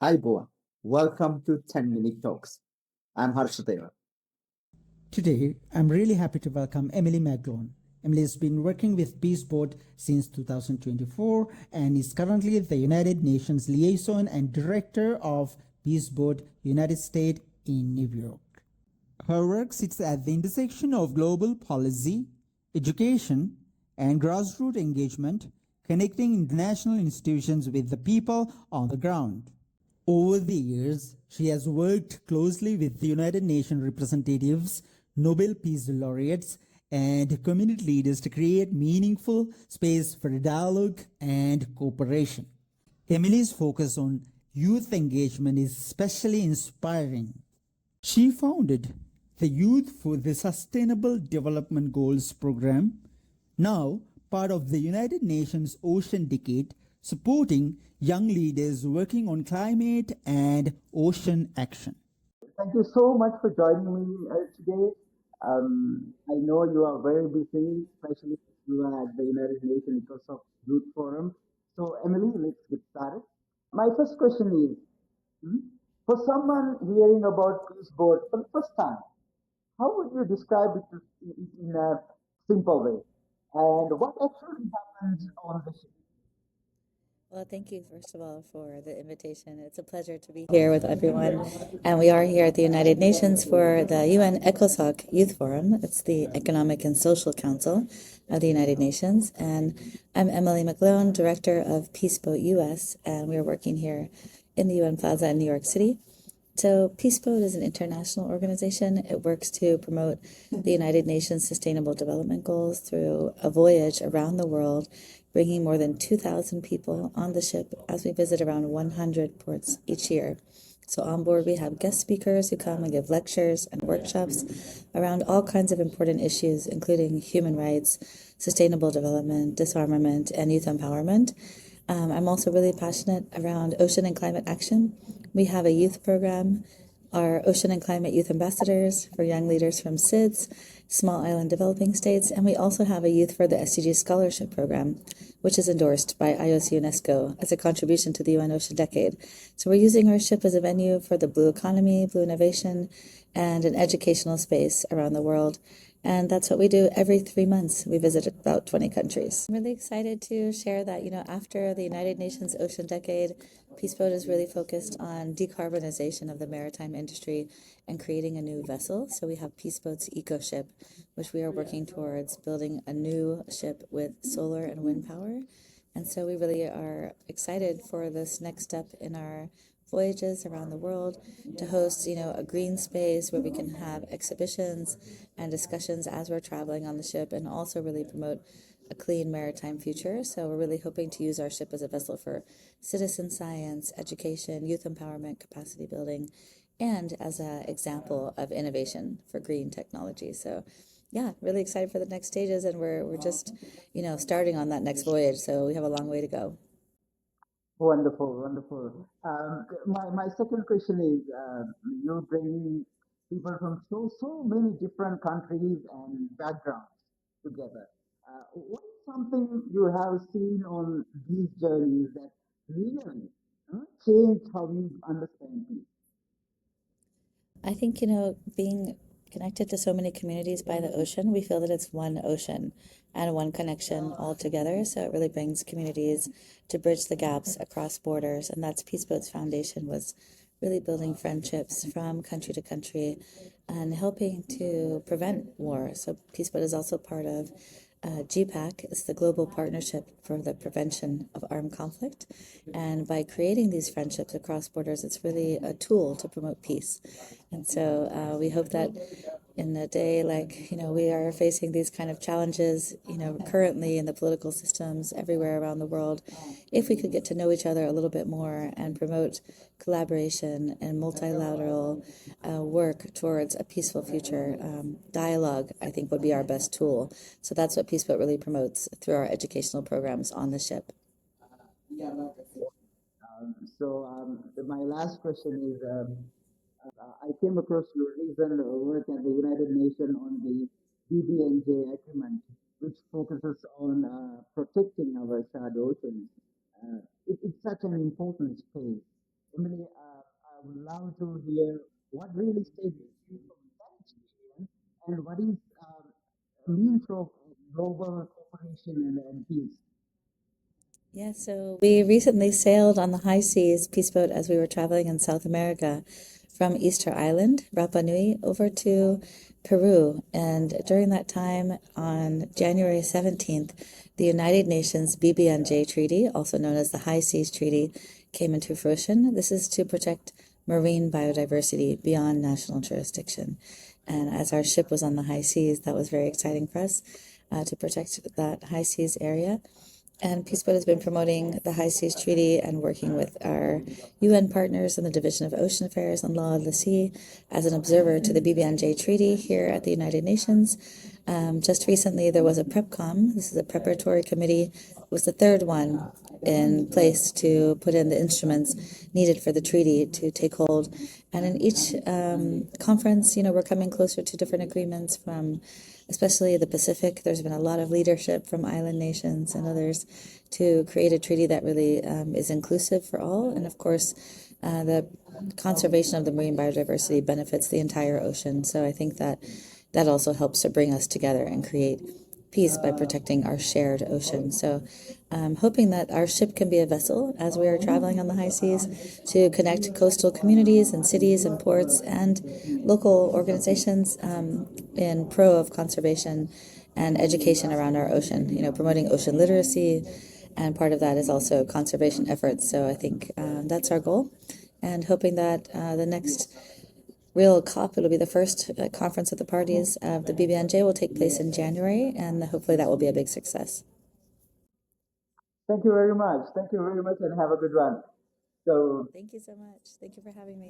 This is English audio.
Hi, Boa. Welcome to 10 Minute Talks. I'm Harshadeva. Today, I'm really happy to welcome Emily McGlone. Emily has been working with Peace Board since 2024 and is currently the United Nations Liaison and Director of Peace Board, United States in New York. Her work sits at the intersection of global policy, education, and grassroots engagement, connecting international institutions with the people on the ground. Over the years, she has worked closely with the United Nations representatives, Nobel Peace laureates, and community leaders to create meaningful space for dialogue and cooperation. Emily's focus on youth engagement is especially inspiring. She founded the Youth for the Sustainable Development Goals program, now part of the United Nations Ocean Decade, supporting young leaders working on climate and ocean action. Thank you so much for joining me today. I know you are very busy, especially if you are at the United Nations ECOSOC Youth Forum. So, Emily, let's get started. My first question is for someone hearing about Peace Board for the first time, how would you describe it in a simple way? And what actually happens on the ship? Well, thank you, first of all, for the invitation. It's a pleasure to be here with everyone. And we are here at the United Nations for the UN ECOSOC Youth Forum. It's the Economic and Social Council of the United Nations. And I'm Emily McGlone, Director of Peace Boat US, and we're working here in the UN Plaza in New York City. So Peace Boat is an international organization. It works to promote the United Nations Sustainable Development Goals through a voyage around the world, bringing more than 2,000 people on the ship as we visit around 100 ports each year. So on board we have guest speakers who come and give lectures and workshops around all kinds of important issues, including human rights, sustainable development, disarmament, and youth empowerment. I'm also really passionate around ocean and climate action. We have a youth program, our Ocean and Climate Youth Ambassadors for young leaders from SIDS, small island developing states, and we also have a Youth for the SDG Scholarship Program, which is endorsed by IOC UNESCO as a contribution to the UN Ocean Decade. So we're using our ship as a venue for the blue economy, blue innovation, and an educational space around the world. And that's what we do every 3 months. We visit about 20 countries. I'm really excited to share that, after the United Nations Ocean Decade, Peace Boat is really focused on decarbonization of the maritime industry and creating a new vessel. So we have Peace Boat's Eco Ship, which we are working towards building a new ship with solar and wind power. And so we really are excited for this next step in our voyages around the world to host, a green space where we can have exhibitions and discussions as we're traveling on the ship, and also really promote a clean maritime future. So we're really hoping to use our ship as a vessel for citizen science, education, youth empowerment, capacity building, and as an example of innovation for green technology. So yeah, really excited for the next stages, and we're just, starting on that next voyage. So we have a long way to go. Wonderful, wonderful. My second question is, you're bringing people from so many different countries and backgrounds together. What is something you have seen on these journeys that really changed how you understand peace? I think, being connected to so many communities by the ocean, we feel that it's one ocean and one connection all together. So it really brings communities to bridge the gaps across borders. And that's Peace Boat's foundation, was really building friendships from country to country and helping to prevent war. So Peace Boat is also part of GPAC. Is the Global Partnership for the Prevention of Armed Conflict. And by creating these friendships across borders, it's really a tool to promote peace. And so we hope that in a day like, we are facing these kind of challenges, currently in the political systems everywhere around the world, if we could get to know each other a little bit more and promote collaboration and multilateral work towards a peaceful future, dialogue, I think, would be our best tool. So that's what Peace Boat really promotes through our educational programs on the ship. My last question is, I came across your recent work at the United Nations on the BBNJ agreement, which focuses on protecting our shared oceans. It's such an important space. Emily, I would love to hear what really stayed with you from that experience and what is means of global cooperation and peace. Yeah, so we recently sailed on the high seas peace boat as we were traveling in South America from Easter Island, Rapa Nui, over to Peru. And during that time, on January 17th, the United Nations BBNJ Treaty, also known as the High Seas Treaty, came into fruition. This is to protect marine biodiversity beyond national jurisdiction. And as our ship was on the high seas, that was very exciting for us to protect that high seas area. And Peaceboat has been promoting the High Seas Treaty and working with our UN partners in the Division of Ocean Affairs and Law of the Sea as an observer to the BBNJ Treaty here at the United Nations. Just recently, there was a PrepCom. This is a preparatory committee. It was the third one in place to put in the instruments needed for the treaty to take hold. And in each conference, we're coming closer to different agreements from especially the Pacific. There's been a lot of leadership from island nations and others to create a treaty that really is inclusive for all. And of course, the conservation of the marine biodiversity benefits the entire ocean. So I think that that also helps to bring us together and create peace by protecting our shared ocean. So I'm hoping that our ship can be a vessel as we are traveling on the high seas to connect coastal communities and cities and ports and local organizations in pro of conservation and education around our ocean, promoting ocean literacy. And part of that is also conservation efforts. So I think that's our goal. And hoping that the next real COP, it'll be the first conference of the parties of the BBNJ, will take place in January, and hopefully that will be a big success. Thank you very much. Thank you very much and have a good one. So Thank you so much. Thank you for having me.